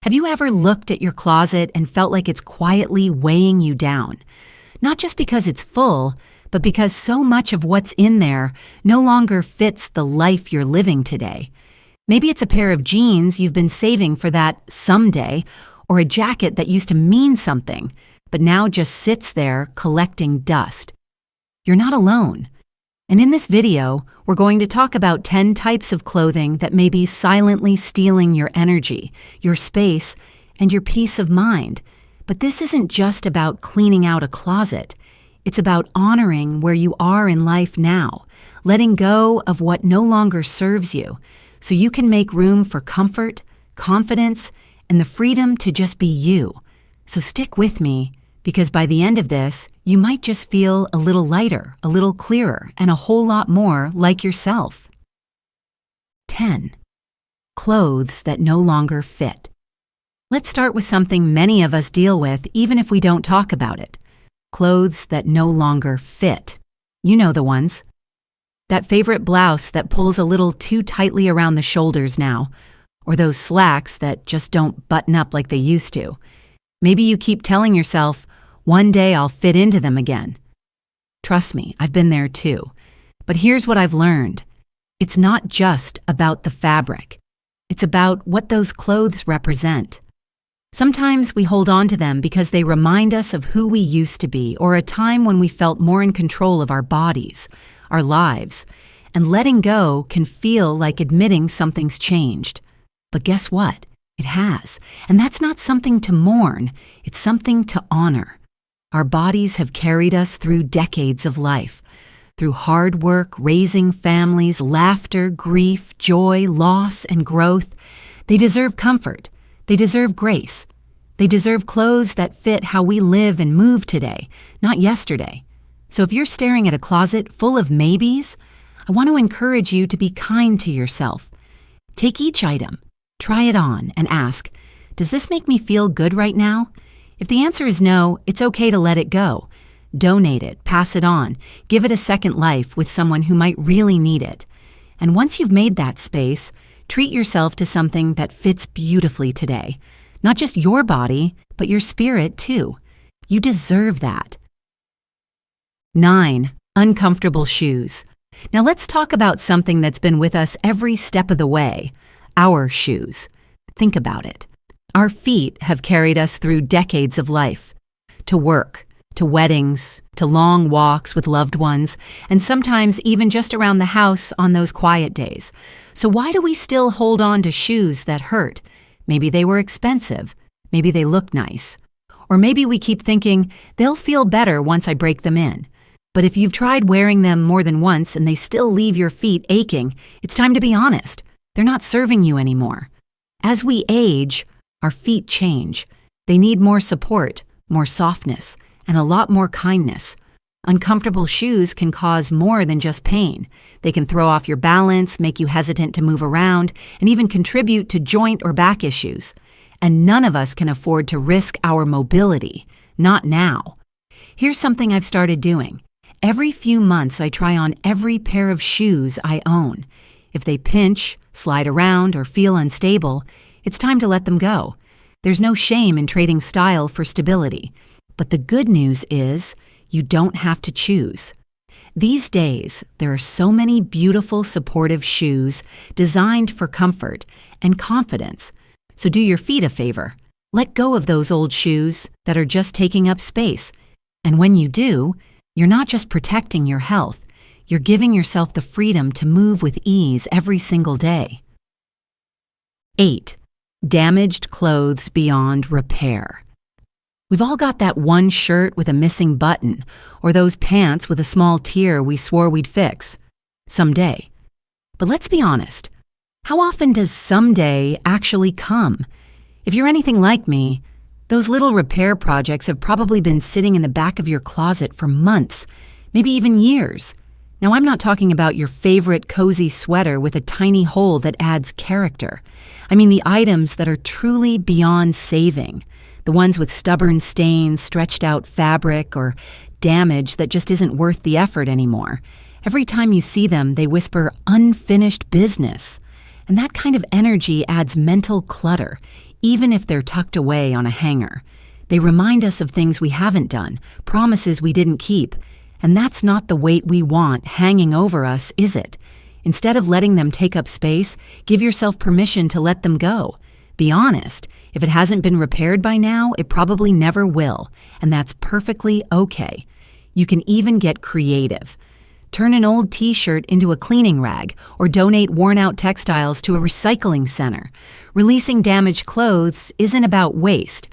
Have you ever looked at your closet and felt like it's quietly weighing you down? Not just because it's full, but because so much of what's in there no longer fits the life you're living today. Maybe it's a pair of jeans you've been saving for that someday, or a jacket that used to mean something, but now just sits there collecting dust. You're not alone. And in this video, we're going to talk about 10 types of clothing that may be silently stealing your energy, your space, and your peace of mind. But this isn't just about cleaning out a closet. It's about honoring where you are in life now, letting go of what no longer serves you, so you can make room for comfort, confidence, and the freedom to just be you. So stick with me, because by the end of this, you might just feel a little lighter, a little clearer, and a whole lot more like yourself. 10. Clothes that no longer fit. Let's start with something many of us deal with even if we don't talk about it. Clothes that no longer fit. You know the ones. That favorite blouse that pulls a little too tightly around the shoulders now, or those slacks that just don't button up like they used to. Maybe you keep telling yourself, one day I'll fit into them again. Trust me, I've been there too. But here's what I've learned. It's not just about the fabric. It's about what those clothes represent. Sometimes we hold on to them because they remind us of who we used to be or a time when we felt more in control of our bodies, our lives. And letting go can feel like admitting something's changed. But guess what? It has. And that's not something to mourn. It's something to honor. Our bodies have carried us through decades of life. Through hard work, raising families, laughter, grief, joy, loss, and growth. They deserve comfort. They deserve grace. They deserve clothes that fit how we live and move today, not yesterday. So if you're staring at a closet full of maybes, I want to encourage you to be kind to yourself. Take each item, try it on, and ask, does this make me feel good right now? If the answer is no, it's okay to let it go. Donate it, pass it on, give it a second life with someone who might really need it. And once you've made that space, treat yourself to something that fits beautifully today. Not just your body, but your spirit too. You deserve that. 9. Uncomfortable shoes. Now let's talk about something that's been with us every step of the way. Our shoes. Think about it. Our feet have carried us through decades of life. To work, to weddings, to long walks with loved ones, and sometimes even just around the house on those quiet days. So why do we still hold on to shoes that hurt? Maybe they were expensive. Maybe they look nice. Or maybe we keep thinking, they'll feel better once I break them in. But if you've tried wearing them more than once and they still leave your feet aching, it's time to be honest. They're not serving you anymore. As we age, our feet change. They need more support, more softness, and a lot more kindness. Uncomfortable shoes can cause more than just pain. They can throw off your balance, make you hesitant to move around, and even contribute to joint or back issues. And none of us can afford to risk our mobility. Not now. Here's something I've started doing. Every few months, I try on every pair of shoes I own. If they pinch, slide around, or feel unstable, it's time to let them go. There's no shame in trading style for stability. But the good news is, you don't have to choose. These days, there are so many beautiful, supportive shoes designed for comfort and confidence. So do your feet a favor. Let go of those old shoes that are just taking up space. And when you do, you're not just protecting your health, you're giving yourself the freedom to move with ease every single day. 8. Damaged clothes beyond repair. We've all got that one shirt with a missing button, or those pants with a small tear we swore we'd fix. Someday. But let's be honest. How often does someday actually come? If you're anything like me, those little repair projects have probably been sitting in the back of your closet for months, maybe even years. Now, I'm not talking about your favorite cozy sweater with a tiny hole that adds character. I mean the items that are truly beyond saving. The ones with stubborn stains, stretched out fabric, or damage that just isn't worth the effort anymore. Every time you see them, they whisper unfinished business. And that kind of energy adds mental clutter, even if they're tucked away on a hanger. They remind us of things we haven't done, promises we didn't keep, and that's not the weight we want hanging over us, is it? Instead of letting them take up space, give yourself permission to let them go. Be honest, if it hasn't been repaired by now, it probably never will, and that's perfectly okay. You can even get creative. Turn an old t-shirt into a cleaning rag or donate worn-out textiles to a recycling center. Releasing damaged clothes isn't about waste.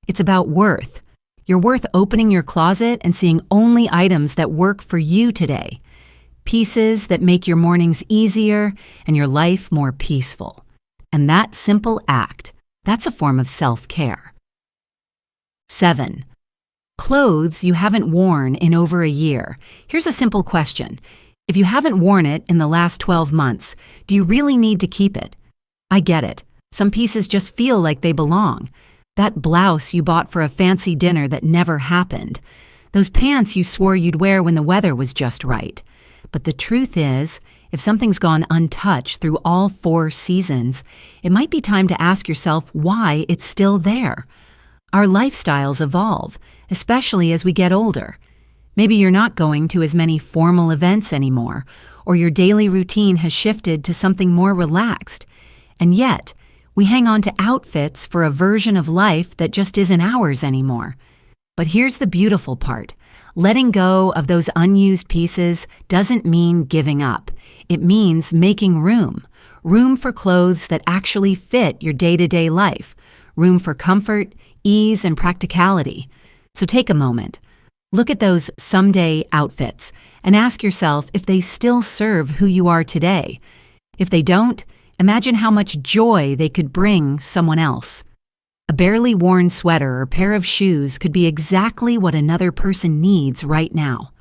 It's about worth. You're worth opening your closet and seeing only items that work for you today. Pieces that make your mornings easier and your life more peaceful. And that simple act, that's a form of self-care. 7. Clothes you haven't worn in over a year. Here's a simple question. If you haven't worn it in the last 12 months, do you really need to keep it? I get it. Some pieces just feel like they belong. That blouse you bought for a fancy dinner that never happened. Those pants you swore you'd wear when the weather was just right. But the truth is, if something's gone untouched through all 4 seasons, it might be time to ask yourself why it's still there. Our lifestyles evolve, especially as we get older. Maybe you're not going to as many formal events anymore, or your daily routine has shifted to something more relaxed. And yet, we hang on to outfits for a version of life that just isn't ours anymore. But here's the beautiful part. Letting go of those unused pieces doesn't mean giving up. It means making room. Room for clothes that actually fit your day-to-day life. Room for comfort, ease, and practicality. So take a moment. Look at those someday outfits and ask yourself if they still serve who you are today. If they don't, imagine how much joy they could bring someone else. A barely worn sweater or pair of shoes could be exactly what another person needs right now.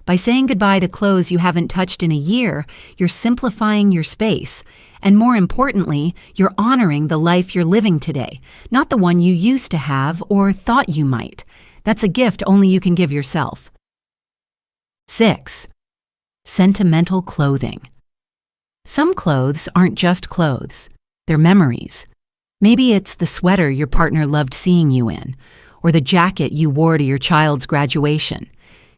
By saying goodbye to clothes you haven't touched in a year, you're simplifying your space. And more importantly, you're honoring the life you're living today, not the one you used to have or thought you might. That's a gift only you can give yourself. 6. Sentimental clothing. Some clothes aren't just clothes. They're memories. Maybe it's the sweater your partner loved seeing you in, or the jacket you wore to your child's graduation.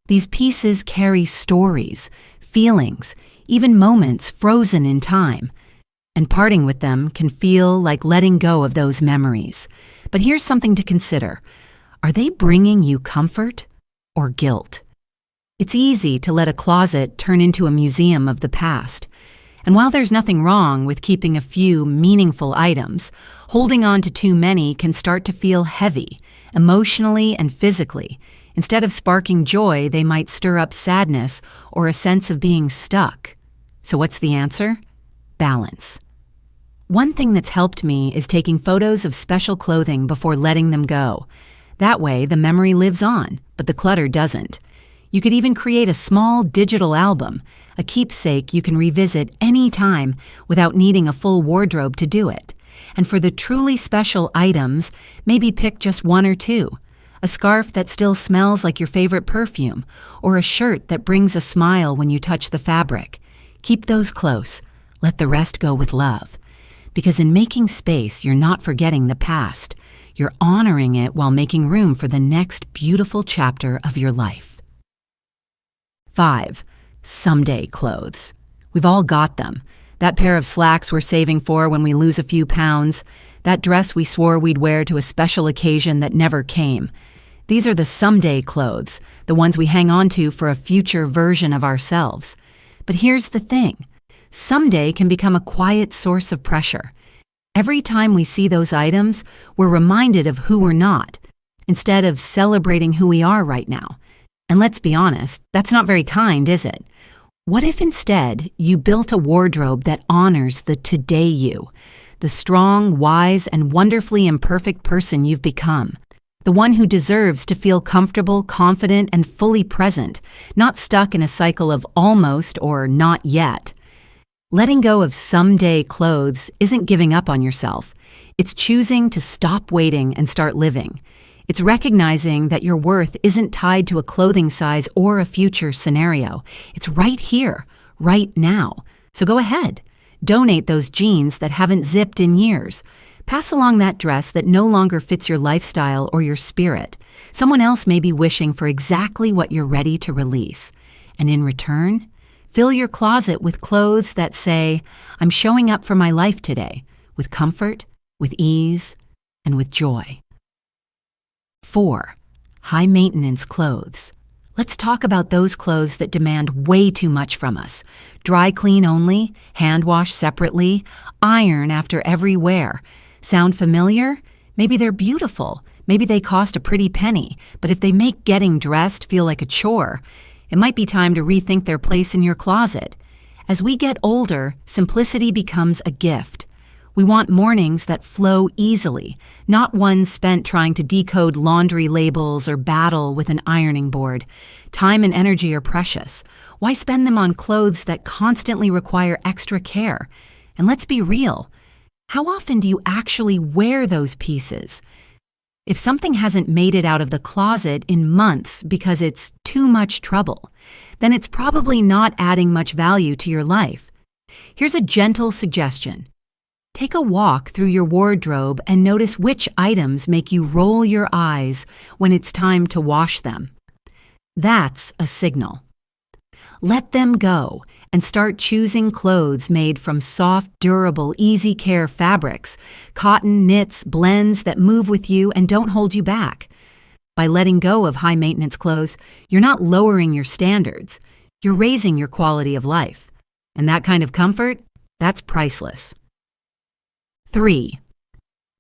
These pieces carry stories, feelings, even moments frozen in time. And parting with them can feel like letting go of those memories. But here's something to consider. Are they bringing you comfort or guilt? It's easy to let a closet turn into a museum of the past. And while there's nothing wrong with keeping a few meaningful items, holding on to too many can start to feel heavy, emotionally and physically. Instead of sparking joy, they might stir up sadness or a sense of being stuck. So what's the answer? Balance. One thing that's helped me is taking photos of special clothing before letting them go. That way, the memory lives on, but the clutter doesn't. You could even create a small digital album, a keepsake you can revisit any time without needing a full wardrobe to do it. And for the truly special items, maybe pick just 1 or 2. A scarf that still smells like your favorite perfume, or a shirt that brings a smile when you touch the fabric. Keep those close. Let the rest go with love. Because in making space, you're not forgetting the past. You're honoring it while making room for the next beautiful chapter of your life. 5. Someday clothes. We've all got them. That pair of slacks we're saving for when we lose a few pounds. That dress we swore we'd wear to a special occasion that never came. These are the someday clothes, the ones we hang on to for a future version of ourselves. But here's the thing. Someday can become a quiet source of pressure. Every time we see those items, we're reminded of who we're not, instead of celebrating who we are right now. And let's be honest, that's not very kind, is it? What if instead you built a wardrobe that honors the today you, the strong, wise, and wonderfully imperfect person you've become? The one who deserves to feel comfortable, confident, and fully present, not stuck in a cycle of almost or not yet. Letting go of someday clothes isn't giving up on yourself. It's choosing to stop waiting and start living. It's recognizing that your worth isn't tied to a clothing size or a future scenario. It's right here, right now. So go ahead. Donate those jeans that haven't zipped in years. Pass along that dress that no longer fits your lifestyle or your spirit. Someone else may be wishing for exactly what you're ready to release. And in return, fill your closet with clothes that say, I'm showing up for my life today, with comfort, with ease, and with joy. 4. High-maintenance clothes. Let's talk about those clothes that demand way too much from us. Dry clean only, hand wash separately, iron after every wear. Sound familiar? Maybe they're beautiful. Maybe they cost a pretty penny. But if they make getting dressed feel like a chore, it might be time to rethink their place in your closet. As we get older, simplicity becomes a gift. We want mornings that flow easily, not ones spent trying to decode laundry labels or battle with an ironing board. Time and energy are precious. Why spend them on clothes that constantly require extra care? And let's be real. How often do you actually wear those pieces? If something hasn't made it out of the closet in months because it's too much trouble, then it's probably not adding much value to your life. Here's a gentle suggestion. Take a walk through your wardrobe and notice which items make you roll your eyes when it's time to wash them. That's a signal. Let them go and start choosing clothes made from soft, durable, easy care fabrics, cotton, knits, blends that move with you and don't hold you back. By letting go of high-maintenance clothes, you're not lowering your standards. You're raising your quality of life. And that kind of comfort, that's priceless. 3.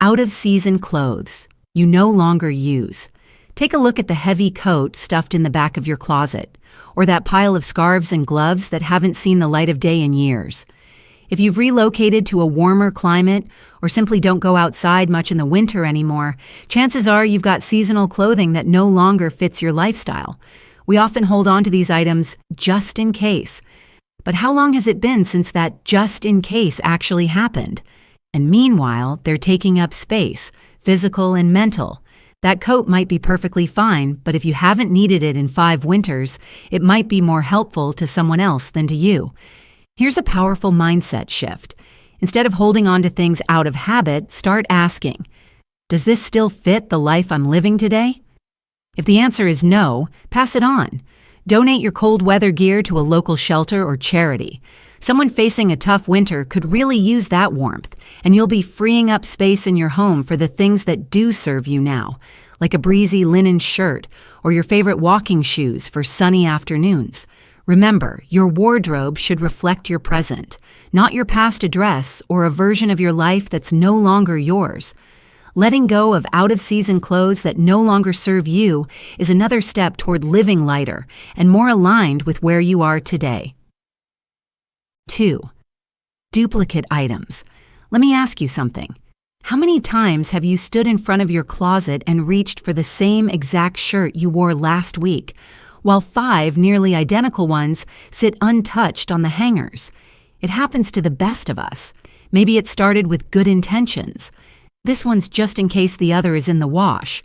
Out-of-season clothes you no longer use. Take a look at the heavy coat stuffed in the back of your closet, or that pile of scarves and gloves that haven't seen the light of day in years. If you've relocated to a warmer climate or simply don't go outside much in the winter anymore, chances are you've got seasonal clothing that no longer fits your lifestyle. We often hold on to these items just in case. But how long has it been since that just in case actually happened? And meanwhile, they're taking up space, physical and mental. That coat might be perfectly fine, but if you haven't needed it in 5 winters, it might be more helpful to someone else than to you. Here's a powerful mindset shift. Instead of holding on to things out of habit, start asking, does this still fit the life I'm living today? If the answer is no, pass it on. Donate your cold weather gear to a local shelter or charity. Someone facing a tough winter could really use that warmth, and you'll be freeing up space in your home for the things that do serve you now, like a breezy linen shirt or your favorite walking shoes for sunny afternoons. Remember, your wardrobe should reflect your present, not your past address or a version of your life that's no longer yours. Letting go of out-of-season clothes that no longer serve you is another step toward living lighter and more aligned with where you are today. 2. Duplicate items. Let me ask you something. How many times have you stood in front of your closet and reached for the same exact shirt you wore last week, while 5 nearly identical ones sit untouched on the hangers? It happens to the best of us. Maybe it started with good intentions. This one's just in case the other is in the wash.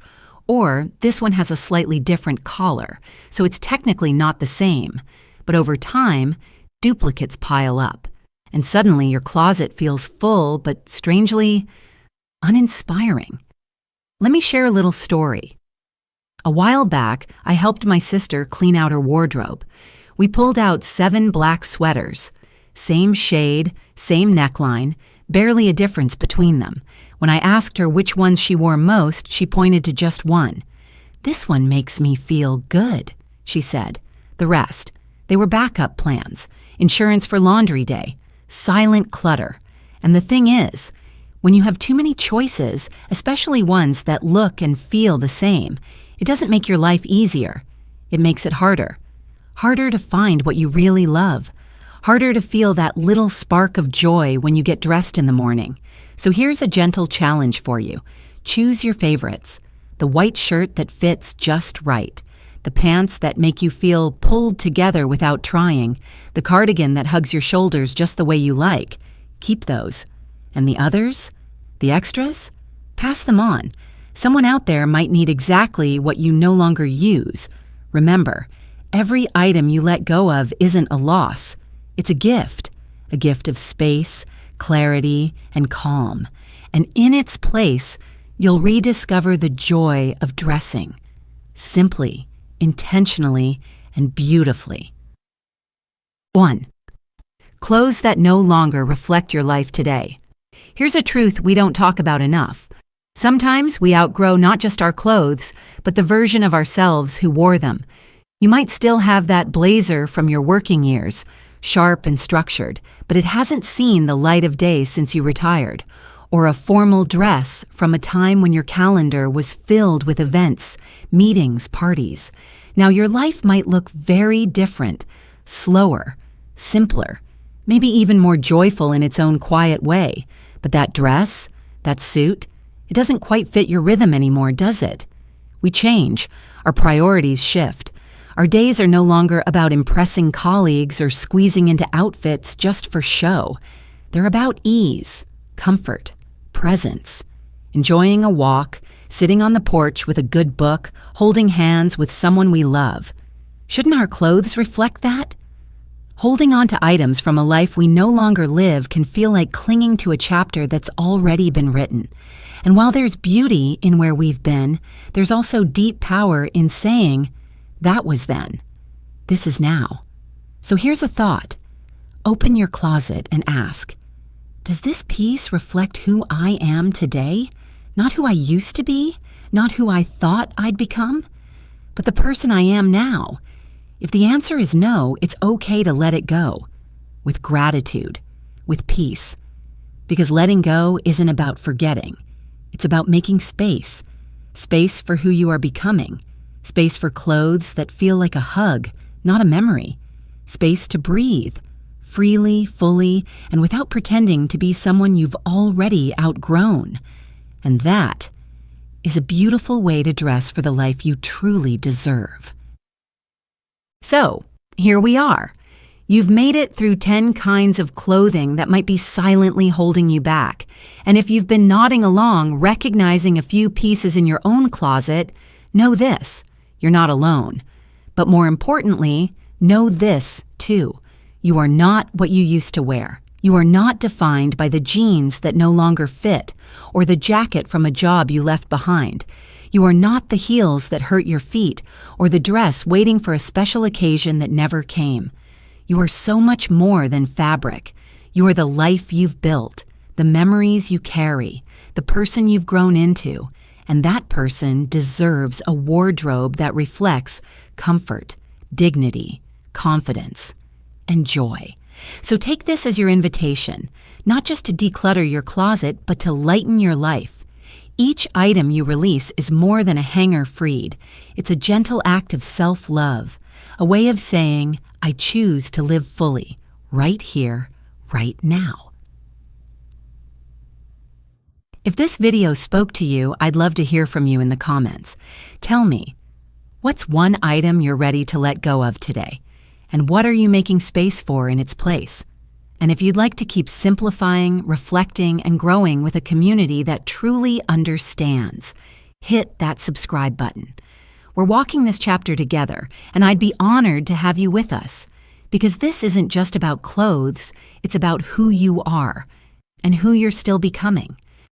Or this one has a slightly different collar, so it's technically not the same. But over time, duplicates pile up, and suddenly your closet feels full but strangely uninspiring. Let me share a little story. A while back, I helped my sister clean out her wardrobe. We pulled out 7 black sweaters. Same shade, same neckline, barely a difference between them. When I asked her which ones she wore most, she pointed to just one. "This one makes me feel good," she said. The rest, they were backup plans, insurance for laundry day, silent clutter. And the thing is, when you have too many choices, especially ones that look and feel the same, it doesn't make your life easier. It makes it harder. Harder to find what you really love. Harder to feel that little spark of joy when you get dressed in the morning. So here's a gentle challenge for you. Choose your favorites. The white shirt that fits just right. The pants that make you feel pulled together without trying. The cardigan that hugs your shoulders just the way you like. Keep those. And the others? The extras? Pass them on. Someone out there might need exactly what you no longer use. Remember, every item you let go of isn't a loss. It's a gift of space, clarity, and calm. and in its place, you'll rediscover the joy of dressing, simply, intentionally, and beautifully. 1. Clothes that no longer reflect your life today. Here's a truth we don't talk about enough. Sometimes we outgrow not just our clothes, but the version of ourselves who wore them. You might still have that blazer from your working years, sharp and structured, but it hasn't seen the light of day since you retired. Or a formal dress from a time when your calendar was filled with events, meetings, parties. Now your life might look very different, slower, simpler, maybe even more joyful in its own quiet way. But that dress, that suit, it doesn't quite fit your rhythm anymore, does it? We change. Our priorities shift. Our days are no longer about impressing colleagues or squeezing into outfits just for show. They're about ease, comfort, presence, enjoying a walk, sitting on the porch with a good book, holding hands with someone we love. Shouldn't our clothes reflect that? Holding on to items from a life we no longer live can feel like clinging to a chapter that's already been written. And while there's beauty in where we've been, there's also deep power in saying, that was then. This is now. So here's a thought. Open your closet and ask, does this piece reflect who I am today? Not who I used to be, not who I thought I'd become, but the person I am now. If the answer is no, it's okay to let it go, with gratitude, with peace. Because letting go isn't about forgetting. It's about making space. Space for who you are becoming. Space for clothes that feel like a hug, not a memory. Space to breathe, freely, fully, and without pretending to be someone you've already outgrown. And that is a beautiful way to dress for the life you truly deserve. So, here we are. You've made it through 10 kinds of clothing that might be silently holding you back. And if you've been nodding along, recognizing a few pieces in your own closet, know this, you're not alone. But more importantly, know this, too. You are not what you used to wear. You are not defined by the jeans that no longer fit or the jacket from a job you left behind. You are not the heels that hurt your feet or the dress waiting for a special occasion that never came. You are so much more than fabric. You are the life you've built, the memories you carry, the person you've grown into, and that person deserves a wardrobe that reflects comfort, dignity, confidence, and joy. So take this as your invitation, not just to declutter your closet, but to lighten your life. Each item you release is more than a hanger freed. It's a gentle act of self-love, a way of saying, I choose to live fully, right here, right now. If this video spoke to you, I'd love to hear from you in the comments. Tell me, what's one item you're ready to let go of today? And what are you making space for in its place? And if you'd like to keep simplifying, reflecting, and growing with a community that truly understands, hit that subscribe button. We're walking this chapter together, and I'd be honored to have you with us. Because this isn't just about clothes, it's about who you are and who you're still becoming.